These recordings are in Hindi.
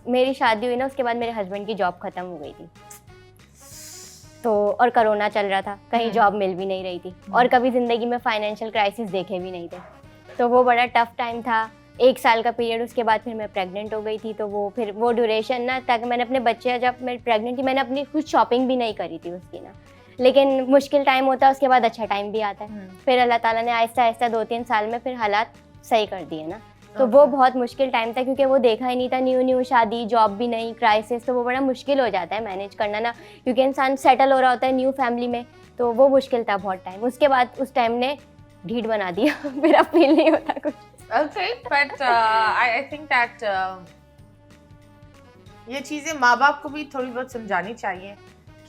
मेरी शादी हुई ना उसके बाद मेरे हस्बैंड की जॉब ख़त्म हो गई थी, तो और कोरोना चल रहा था, कहीं जॉब मिल भी नहीं रही थी और कभी ज़िंदगी में फाइनेंशियल क्राइसिस देखे भी नहीं थे, तो वो बड़ा टफ टाइम था। 1 साल का पीरियड, उसके बाद फिर मैं प्रेग्नेंट हो गई थी, तो वो फिर वो ड्यूरेशन ना, ताकि मैंने अपने बच्चे, जब मैं प्रेग्नेंट थी मैंने अपनी कुछ शॉपिंग भी नहीं करी थी उसकी ना, लेकिन मुश्किल टाइम होता है उसके बाद अच्छा टाइम भी आता है। फिर अल्लाह ताला ने आहिस्ता आहिस्ता 2-3 साल में फिर हालात सही कर दिए ना, तो वो बहुत मुश्किल टाइम था क्योंकि वो देखा ही नहीं था, न्यू शादी, जॉब भी नहीं, क्राइसिस, तो वो बड़ा मुश्किल हो जाता है मैनेज करना ना, क्योंकि इंसान सेटल हो रहा होता है न्यू फैमिली में, तो वो मुश्किल था बहुत टाइम। उसके बाद उस टाइम ने ढीठ बना दिया मेरा फील नहीं होता कुछ। Okay, but I think that ये चीज़ें माँ बाप को भी थोड़ी बहुत समझानी चाहिए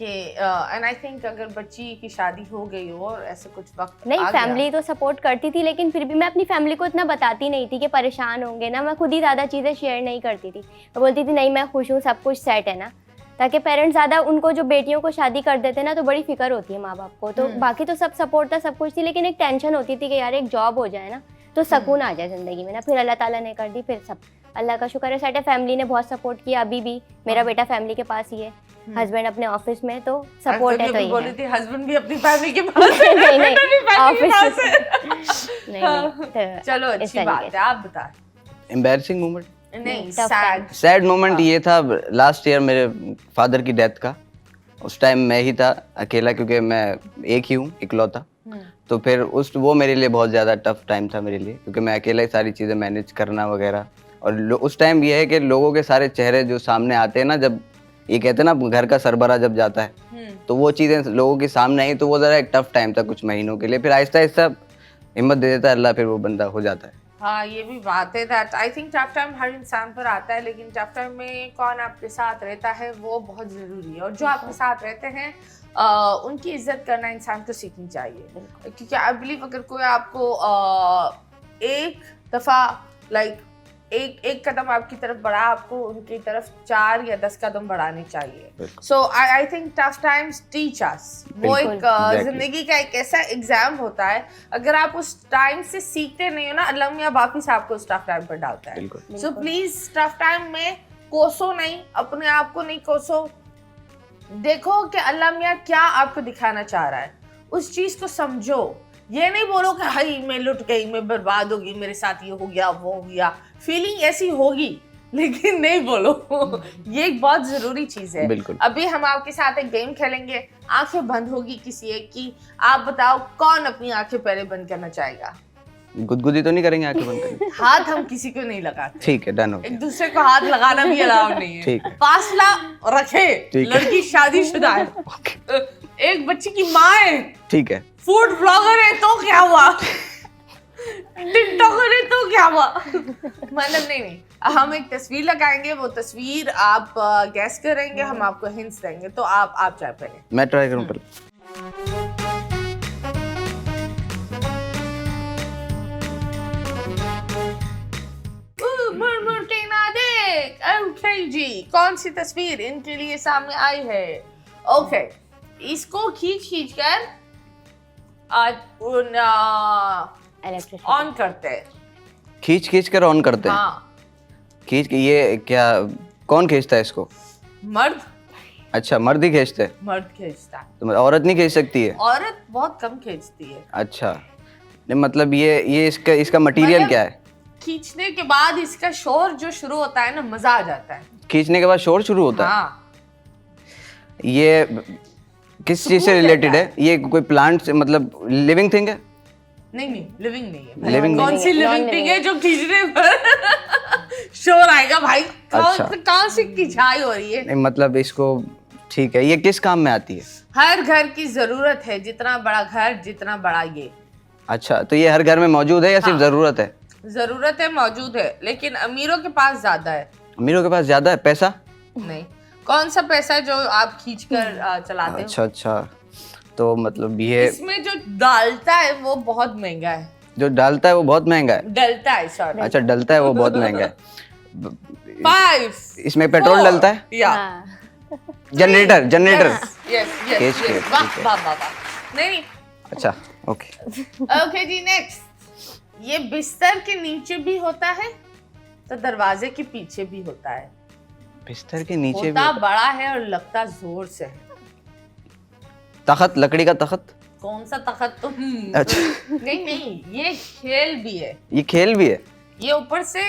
कि एंड आई थिंक अगर बच्ची की शादी हो गई हो और ऐसे कुछ वक्त नहीं, आ फैमिली गया, तो सपोर्ट करती थी, लेकिन फिर भी मैं अपनी फैमिली को इतना बताती नहीं थी कि परेशान होंगे ना, मैं खुद ही ज़्यादा चीज़ें शेयर नहीं करती थी। मैं बोलती थी नहीं मैं खुश हूँ, सब कुछ सेट है ना, ताकि पेरेंट्स ज़्यादा, उनको जो बेटियों को शादी कर देते ना तो बड़ी फिक्र होती है माँ बाप को, तो बाकी तो सब सपोर्ट था, सब कुछ थी, लेकिन एक टेंशन होती थी कि यार एक जॉब हो जाए ना तो सुकून आ जाए ज़िंदगी में ना। फिर अल्लाह ताला ने कर दी, फिर सब अल्लाह का शुक्र है, सारे फैमिली ने बहुत सपोर्ट किया। अभी भी मेरा बेटा फैमिली के पास ही है, हस्बैंड अपने ऑफिस में, तो सपोर्ट है। तो ही बोली है। थी हस्बैंड भी अपनी फैमिली के पास है, नहीं नहीं, family के पास ऑफिस है। नहीं, तो चलो इस अच्छी तरीके बात से। है, आप बता। एम्बैरसिंग मोमेंट, नहीं, tough सैड सैड मोमेंट ये था लास्ट ईयर मेरे फादर की डेथ का। उस टाइम मैं ही था अकेला, क्योंकि मैं एक ही हूँ, इकलौता। तो फिर वो मेरे लिए बहुत ज़्यादा टफ टाइम था मेरे लिए, क्योंकि मैं अकेला ही सारी चीज़ें मैनेज करना वगैरह। और उस टाइम ये है कि लोगों के सारे चेहरे जो सामने आते हैं ना, जब ये कहते हैं ना घर का सरबरा जब जाता है, तो वो चीज़ें लोगों के सामने आई, तो वो ज़रा एक टफ टाइम था कुछ महीनों के लिए। फिर आहिस्ता आहिस्ता हिम्मत दे देता है अल्लाह, फिर वो बंदा हो जाता है। हाँ, ये भी बात है that I think tough time हर इंसान पर आता है, लेकिन टफ टाइम में कौन आपके साथ रहता है वो बहुत ज़रूरी है, और जो आपके साथ रहते हैं उनकी इज्जत करना इंसान को सीखनी चाहिए, क्योंकि आई बिलीव अगर कोई आपको एक दफ़ा लाइक एक कदम आपकी तरफ बढ़ा, आपको उनकी तरफ 4 या 10 कदम बढ़ाने चाहिए। So I think tough times teach us, वो एक जिंदगी का एक ऐसा एग्जाम होता है, अगर आप उस टाइम से सीखते नहीं हो ना, अल्लाह मियां वापिस आपको उस टफ टाइम पर डालता है। सो प्लीज टफ टाइम में कोसो नहीं, अपने आप को नहीं कोसो, देखो कि अल्लाह मियां क्या आपको दिखाना चाह रहा है, उस चीज को समझो। ये नहीं बोलो कि हाय मैं लुट गई, मैं बर्बाद होगी, मेरे साथ ये हो गया वो हो गया, फीलिंग ऐसी होगी, लेकिन नहीं बोलो। ये एक बहुत जरूरी चीज है। बिल्कुल। अभी हम आपके साथ एक गेम खेलेंगे, आंखें बंद होगी किसी एक की, आप बताओ कौन अपनी आंखें पहले बंद करना चाहेगा। गुदगुदी तो नहीं करेंगे आंखें बंद करके? हाथ हम किसी को नहीं लगाते, ठीक है, डन हो गया। एक दूसरे को हाथ लगाना भी अलाउड नहीं है, ठीक है। फासला रखे, ठीक है। लड़की शादीशुदा है, एक बच्ची की माँ है, ठीक है। फूड ब्लॉगर है तो क्या हुआ, टिकटॉकर है तो क्या हुआ, मतलब नहीं, हम एक तस्वीर लगाएंगे, वो तस्वीर आप गैस करेंगे, हम आपको हिंट्स देंगे, तो आप ट्राई करें। मैं ट्राई करूं पहले। मुड़ के ना देख। ओके जी, कौन सी तस्वीर इनके लिए सामने आई है? ओके, इसको खींच कर ऑन करते हैं। खींच कर ऑन करते हैं? हाँ, खींच के, ये क्या, कौन खींचता है इसको? मर्द। अच्छा, मर्द ही खींचते हैं? मर्द खींचता है, तो औरत नहीं खींच सकती है? औरत बहुत कम खींचती है। अच्छा, नहीं मतलब ये इसका मटेरियल मतलब क्या है? खींचने के बाद इसका शोर जो शुरू होता है ना, मजा आ जाता है। खींचने के बाद शोर शुरू होता है? हाँ। ये किस चीज से रिलेटेड है? ये कोई प्लांट से, मतलब लिविंग थिंग है? नहीं, लिविंग नहीं है। लिविंग कौन सी लिविंग थिंग है जो खींचने पर शोर आएगा भाई? अच्छा। कौन सी खिंचाई हो रही है? नहीं मतलब इसको, ठीक है, ये किस काम में आती है? हर घर की जरूरत है, जितना बड़ा घर जितना बड़ा ये। अच्छा, तो ये हर घर में मौजूद है या सिर्फ जरूरत है? जरूरत है, मौजूद है, लेकिन अमीरों के पास ज्यादा है। अमीरों के पास ज्यादा है पैसा? नहीं, कौन सा पैसा है जो आप खींच कर चलाते हो? अच्छा, तो मतलब ये इसमें जो डालता है वो बहुत महंगा है। जो डालता है वो बहुत महंगा है? डलता है, सॉरी। अच्छा, डलता है वो बहुत महंगा है। 5 इसमें पेट्रोल डलता है? या जनरेटर? यस, वाह। नहीं। अच्छा, ओके। ओके जी, नेक्स्ट। ये बिस्तर के नीचे भी होता है तो दरवाजे के पीछे भी होता है। बिस्तर के नीचे भी होता बड़ा है और लगता जोर से है। तख्त, लकड़ी का तख्त। कौन सा तख्त तुम? अच्छा। नहीं नहीं, ये खेल भी है। ये खेल भी है। ये ऊपर से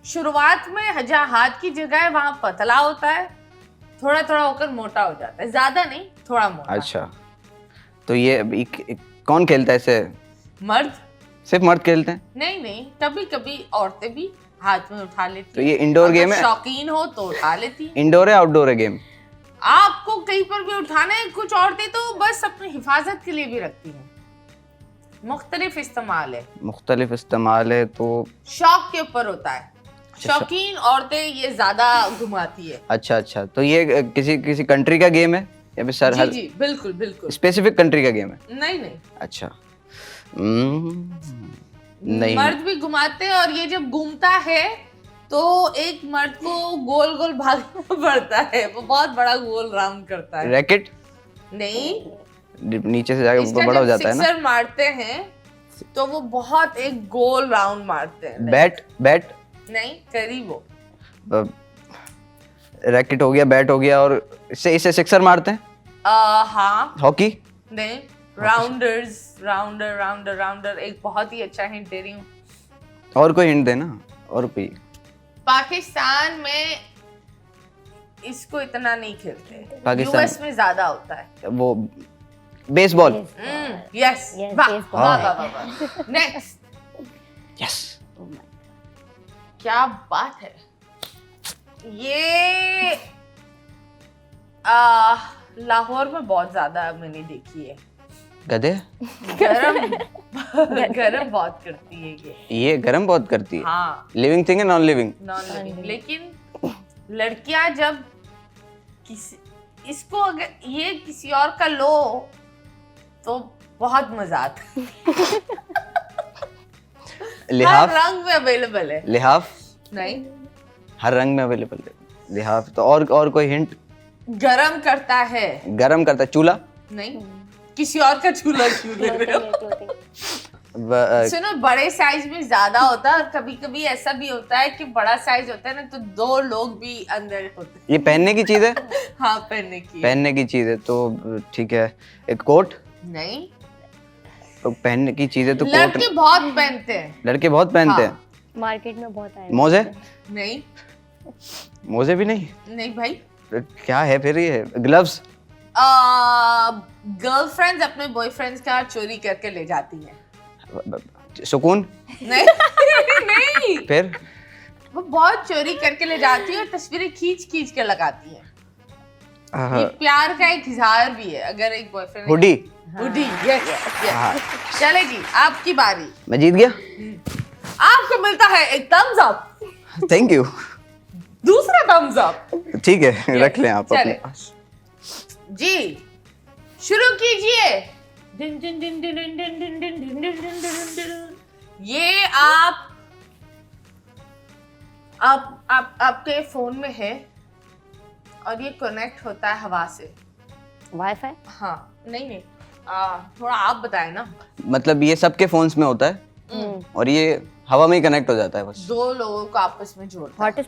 शुरुआत में जहाँ हाथ की जगह है वहां पतला होता है, थोड़ा थोड़ा होकर मोटा हो जाता है, ज्यादा नहीं, थोड़ा मोटा। अच्छा, तो ये कौन खेलता है इसे? मर्द। सिर्फ मर्द खेलते हैं? नहीं नहीं, कभी कभी औरतें भी हाथ में उठा लेती तो ये इंडोर गेम है? शौकीन हो तो उठा लेती। इंडोर है आउटडोर है गेम? आपको कहीं पर भी उठाना है। कुछ औरतें तो बस अपनी हिफाजत के लिए भी रखती हैं। मुख्तलिफ इस्तेमाल है। मुख्तलिफ इस्तेमाल है तो शौक के ऊपर होता है। शौकीन औरतें ये ज्यादा घुमाती है। अच्छा अच्छा, तो ये किसी कंट्री का गेम है या फिर सर जी जी बिल्कुल बिल्कुल। स्पेसिफिक कंट्री का गेम है? नहीं नहीं, अच्छा। नहीं, मर्द भी घुमाते हैं और ये जब घूमता है तो एक मर्द को गोल गोल भागना पड़ता है। वो बहुत बड़ा गोल राउंड करता है। रैकेट? नहीं, नीचे से जाके इसका बड़ा हो जब जाता है ना? सिक्सर मारते हैं तो वो बहुत एक गोल राउंड मारते हैं। बैट? नहीं, करीब हो। रैकेट हो गया, बैट हो गया, और इसे सिक्सर मारते हैं? हाँ। हॉकी? नहीं, राउंडर एक बहुत ही अच्छा हिंट दे रही हूँ। और कोई हिंट देना, और कोई। पाकिस्तान में इसको इतना नहीं खेलते, पाकिस्तान यूएस में ज्यादा होता है। वो बेसबॉल? यस, Yes, वाह baseball. वाह वाह वाह। नेक्स्ट। यस। क्या बात है। ये लाहौर में बहुत ज्यादा मैंने देखी है। गधे? गरम बहुत करती है ये गरम बहुत करती है? हाँ। लिविंग थिंग है नॉन लिविंग? Non living. लेकिन लड़कियां जब इसको अगर ये किसी और का लो तो बहुत मजा आता है। लिहाफ? हर रंग में अवेलेबल है। लिहाफ? नहीं, हर रंग में अवेलेबल है लिहाफ। तो और कोई हिंट? गरम करता है। गरम करता है? चूल्हा? नहीं, किसी और का चूल्हा क्यों ले रहे हो? सुनो, बड़े साइज में ज्यादा होता है और कभी कभी ऐसा भी होता है कि बड़ा साइज होता है ना तो दो लोग भी अंदर होते हैं। ये पहनने की चीज है? हाँ, पहनने की चीज है तो ठीक है। एक कोट? नहीं, तो पहनने की चीज है तो कोट। लड़के बहुत पहनते हैं। लड़के बहुत पहनते हाँ। हैं? मार्केट में बहुत आए। मोजे? नहीं मोजे भी नहीं? नहीं भाई। तो क्या है फिर? ये ग्लव्स? गर्लफ्रेंड्स अपने बॉयफ्रेंड्स का चोरी करके ले जाती हैं। सुकून? नहीं नहीं, फिर वो बहुत चोरी करके ले जाती है और तस्वीरें खींच खींच के लगाती हैं। ये प्यार का एक इजहार भी है। अगर एक boyfriend hoodie? Hoodie, yes yes. चले जी, आपकी बारी। मैं जीत गया? आपको मिलता है एक थम्स अप। Thank you. दूसरा थम्स अप। ठीक है, रख लें आप अपने चले। पास। जी, शुरू कीजिए। ये आपके फोन में है और ये कनेक्ट होता है हवा से। वाईफाई? हाँ, नहीं थोड़ा आप बताएं ना। मतलब ये सबके फोन्स में होता है और ये हवा में ही कनेक्ट हो जाता है बस? दो लोगों को आपस में जोड़ता है। हॉट